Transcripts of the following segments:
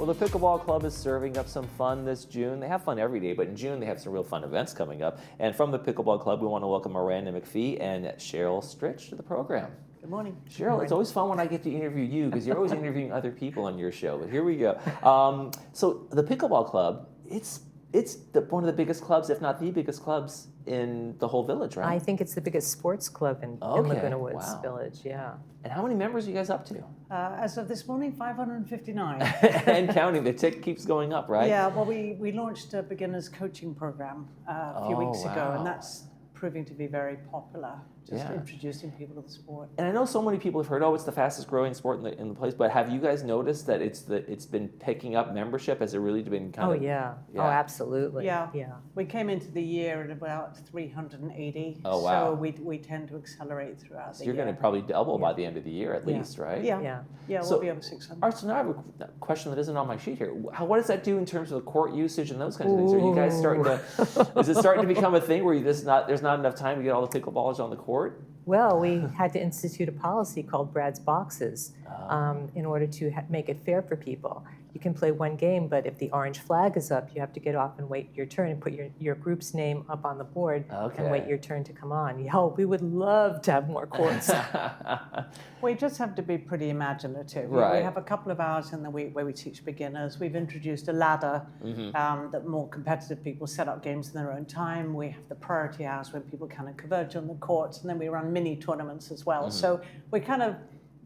Well, the Pickleball Club is serving up some fun this June. They have fun every day, but in June they have some real fun events coming up. And from the Pickleball Club, we want to welcome Miranda McPhee and Cheryl Stritch to the program. Good morning. Cheryl, Good morning. It's always fun when I get to interview you because you're always interviewing other people on your show. But here we go. So the Pickleball Club, it's one of the biggest clubs, if not the biggest clubs in the whole village, right? I think it's the biggest sports club in Laguna Woods Village, yeah. And how many members are you guys up to? As of this morning, 559. And counting, the tick keeps going up, right? Yeah, well, we launched a beginners coaching program a few weeks ago, and that's proving to be very popular, just introducing people to the sport. And I know so many people have heard, it's the fastest growing sport in the place, but have you guys noticed that it's been picking up membership? Has it really been kind of... Oh, absolutely. Yeah. We came into the year at about 380. Oh, wow. So we tend to accelerate throughout the year. You're going to probably double by the end of the year at least, right? Yeah, we'll be over 600. All right, so now I have a question that isn't on my sheet here. What does that do in terms of the court usage and those kinds of things? Are you guys starting to... is it starting to become a thing where there's not enough time to get all the pickleballers on the court? Well, we had to institute a policy called Brad's Boxes in order to make it fair for people. You can play one game, but if the orange flag is up, you have to get off and wait your turn and put your group's name up on the board and wait your turn to come on. We would love to have more courts. We just have to be pretty imaginative. Right. We have a couple of hours in the week where we teach beginners. We've introduced a ladder that more competitive people set up games in their own time. We have the priority hours where people kind of converge on the courts, and then we run mini tournaments as well. So we kind of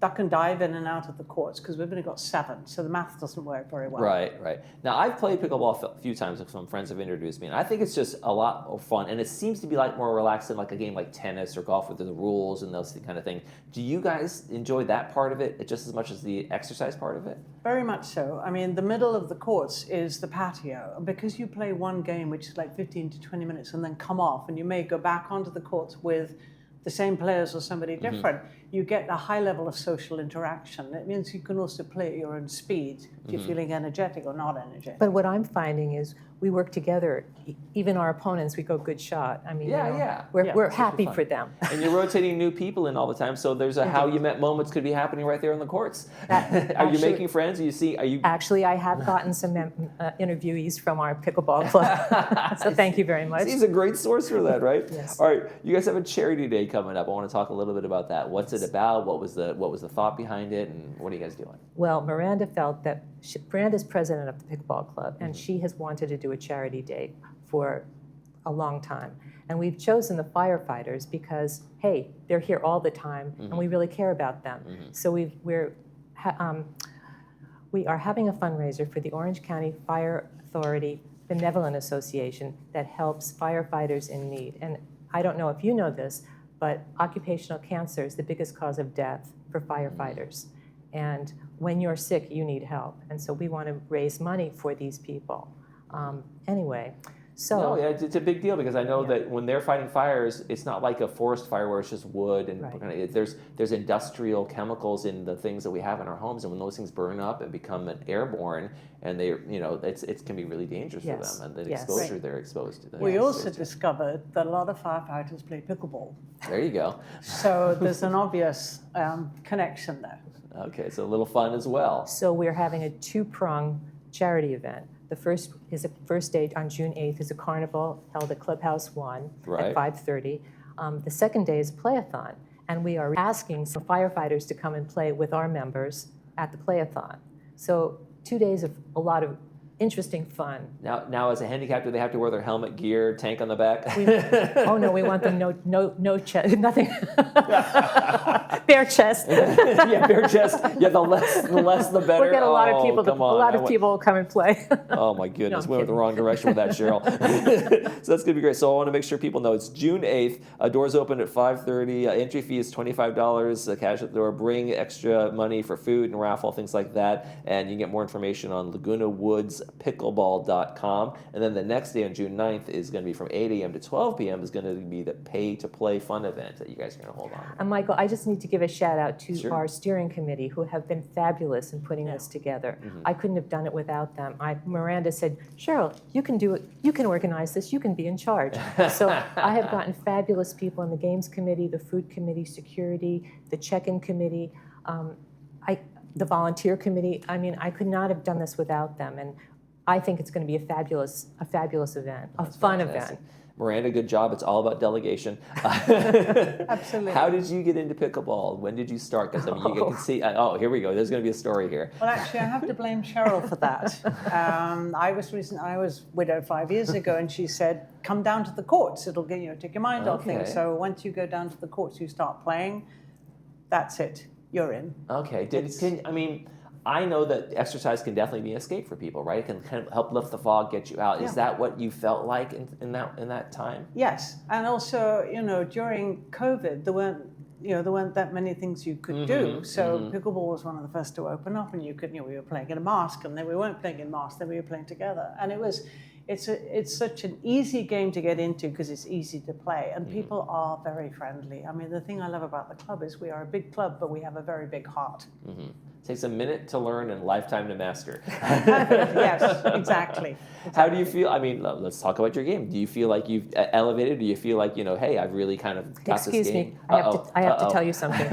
duck and dive in and out of the courts because we've only got 7, so the math doesn't work very well. Right. Now, I've played pickleball a few times. Some friends have introduced me, and I think it's just a lot of fun, and it seems to be like more relaxed than like a game like tennis or golf with the rules and those kind of things. Do you guys enjoy that part of it just as much as the exercise part of it? Very much so. I mean, the middle of the courts is the patio, and because you play one game, which is like 15 to 20 minutes, and then come off, and you may go back onto the courts with the same players or somebody different, you get a high level of social interaction. It means you can also play at your own speed if you're feeling energetic or not energetic. But what I'm finding is we work together. Even our opponents, we go good shot. I mean, we're happy for them. And you're rotating new people in all the time, so there's how you met moments could be happening right there on the courts. Are you making friends? Actually, I have gotten some interviewees from our pickleball club. So thank you very much. He's a great source for that, right? Yes. All right, you guys have a charity day coming up. I want to talk a little bit about that. What's it about? What was the thought behind it, and what are you guys doing? Well, Miranda felt that Miranda's president of the Pickleball Club, and she has wanted to do a charity day for a long time. And we've chosen the firefighters because, hey, they're here all the time, and we really care about them. So we are having a fundraiser for the Orange County Fire Authority Benevolent Association that helps firefighters in need. And I don't know if you know this, but occupational cancer is the biggest cause of death for firefighters. And when you're sick, you need help. And so we want to raise money for these people. Anyway, so... No, it's a big deal because I know that when they're fighting fires, it's not like a forest fire where it's just wood. And there's industrial chemicals in the things that we have in our homes. And when those things burn up and become airborne, and it can be really dangerous for them. And the exposure they're exposed to. We also discovered that a lot of firefighters play pickleball. There you go. So there's an obvious connection there. Okay, so a little fun as well. So we're having a 2-prong charity event. The first day on June 8th is a carnival held at Clubhouse 1 at 5:30. The second day is a play-a-thon, and we are asking some firefighters to come and play with our members at the play-a-thon. So 2 days of a lot of interesting fun. Now, as a handicap, do they have to wear their helmet, gear, tank on the back? We want them no chest, nothing. Bare chest. Bare chest. Yeah, the less the better. We'll get a lot of people. People will come and play. Oh my goodness, went the wrong direction with that, Cheryl. So that's gonna be great. So I want to make sure people know it's June 8th. Doors open at 5:30. Entry fee is $25. Cash at the door. Bring extra money for food and raffle things like that. And you can get more information on Laguna Woods pickleball.com. And then the next day on June 9th is going to be from 8 a.m. to 12 p.m. is going to be the pay-to-play fun event that you guys are going to hold on. And Michael, I just need to give a shout out to our steering committee who have been fabulous in putting this together. I couldn't have done it without them. Miranda said, Cheryl, you can do it. You can organize this. You can be in charge. So I have gotten fabulous people in the games committee, the food committee, security, the check-in committee. the volunteer committee, I mean, I could not have done this without them. And I think it's going to be a fabulous event, a fun event. Miranda, good job. It's all about delegation. Absolutely. How did you get into pickleball? When did you start? Because I mean, you can see. Oh, here we go. There's going to be a story here. Well, actually, I have to blame Cheryl for that. I was widowed 5 years ago, and she said, "Come down to the courts. It'll get take your mind off things." So once you go down to the courts, you start playing. That's it. You're in. Okay. I know that exercise can definitely be an escape for people, right? It can kind of help lift the fog, get you out. Is that what you felt like in that time? Yes, and also, during COVID, there weren't that many things you could do. So pickleball was one of the first to open up, and we were playing in a mask, and then we weren't playing in masks, then we were playing together, and it's such an easy game to get into because it's easy to play, and people are very friendly. I mean, the thing I love about the club is we are a big club, but we have a very big heart. Takes a minute to learn and lifetime to master. Yes, exactly. How do you feel? I mean, let's talk about your game. Do you feel like you've elevated? Do you feel like, hey, I've really kind of got Excuse this game? me, I have to tell you something.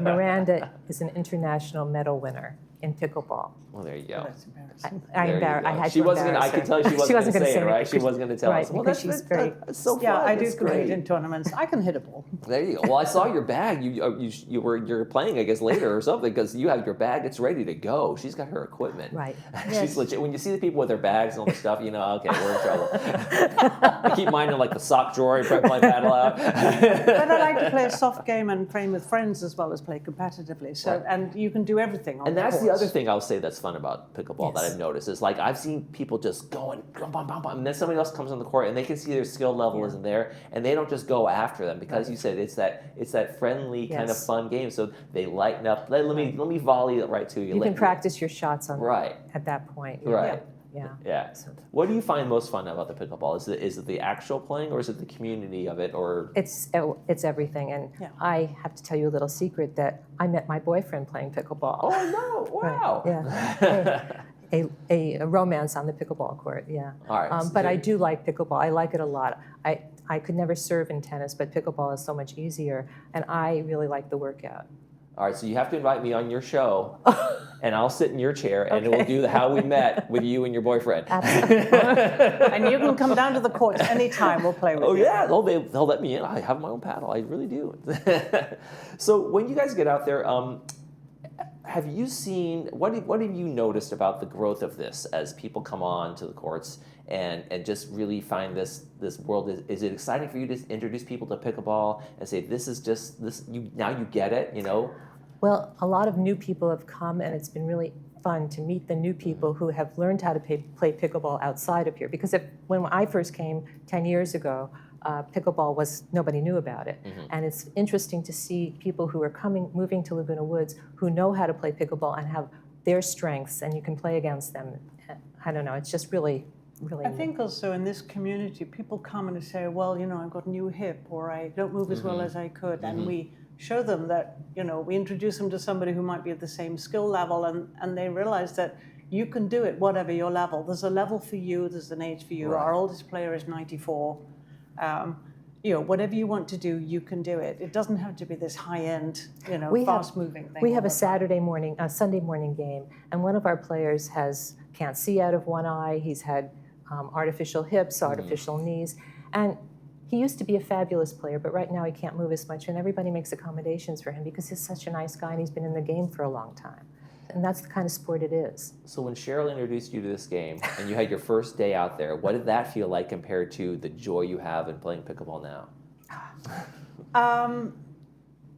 Miranda is an international medal winner in pickleball. Well, there you go. That's embarrassing. I had to embarrass I could tell she wasn't going to say it, right? She wasn't going to tell us. Well, that's very... That's so fun. Yeah, I do That's compete great. in tournaments. I can hit a ball. There you go. Well, I saw your bag. You're playing, I guess, later or something, because you have your bag. It's ready to go. She's got her equipment. Right. She's legit. When you see the people with their bags and all the stuff, okay, we're in trouble. I keep mine in like the sock drawer and prep my paddle out. But I like to play a soft game and train with friends as well as play competitively. So, and you can do everything on And the that's courts. the other thing I'll say that's fun about pickleball that Yes. I've noticed is like I've seen people just going, bum, bum, bum, bum, and then somebody else comes on the court and they can see their skill level isn't there, and they don't just go after them because you said it's that friendly kind of fun game. So they lighten up. Let me volley it right to you. You can practice your shots on at that point. Right. Yeah. So, what do you find most fun about the pickleball? Is it the actual playing, or is it the community of it, or? It's everything, and I have to tell you a little secret that I met my boyfriend playing pickleball. Oh no! Wow. Right, yeah. A romance on the pickleball court. Yeah. All right. But I do like pickleball. I like it a lot. I could never serve in tennis, but pickleball is so much easier, and I really like the workout. All right, so you have to invite me on your show, and I'll sit in your chair, and we'll do How We Met with you and your boyfriend. Absolutely. And you can come down to the courts anytime. We'll play with you. Oh yeah, they'll let me in. I have my own paddle. I really do. So when you guys get out there, have you seen what have you noticed about the growth of this as people come on to the courts and just really find this world? Is it exciting for you to introduce people to pickleball and say this is just this? Now you get it, Well, a lot of new people have come, and it's been really fun to meet the new people who have learned how to play pickleball outside of here. Because when I first came 10 years ago, pickleball nobody knew about it. And it's interesting to see people who are moving to Laguna Woods who know how to play pickleball and have their strengths, and you can play against them. I don't know, it's just really I think also in this community, people come and say, well, I've got a new hip, or I don't move as well as I could, and we show them that, we introduce them to somebody who might be at the same skill level, and they realize that you can do it whatever your level. There's a level for you, there's an age for you. Right. Our oldest player is 94. Whatever you want to do, you can do it. It doesn't have to be this high-end, fast-moving thing. We have a Sunday morning game, and one of our players can't see out of one eye. He's had artificial hips, artificial knees, and he used to be a fabulous player, but right now he can't move as much, and everybody makes accommodations for him because he's such a nice guy and he's been in the game for a long time. And that's the kind of sport it is. So when Cheryl introduced you to this game and you had your first day out there, what did that feel like compared to the joy you have in playing pickleball now?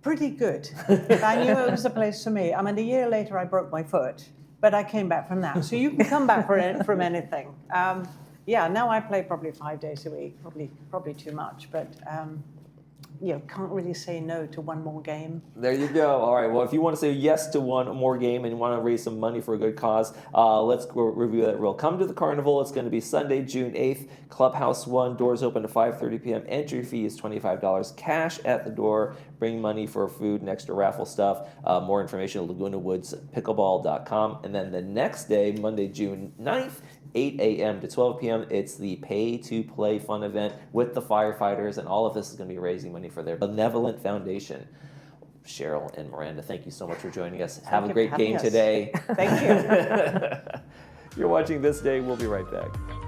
Pretty good. I knew it was the place for me. I mean, a year later I broke my foot, but I came back from that. So you can come back from anything. Now I play probably 5 days a week, probably too much, but can't really say no to one more game. There you go. All right. Well, if you want to say yes to one more game and you want to raise some money for a good cause, let's review that rule. Come to the carnival. It's going to be Sunday, June 8th. Clubhouse 1. Doors open at 5:30 p.m. Entry fee is $25. Cash at the door. Bring money for food and extra raffle stuff. More information at lagunawoods.pickleball.com. And then the next day, Monday, June 9th, 8 a.m. to 12 p.m. It's the pay-to-play fun event with the firefighters, and all of this is going to be raising money for their benevolent foundation. Cheryl and Miranda, thank you so much for joining us. Have a you for great having game us. today. Thank you. You're watching This Day. We'll be right back.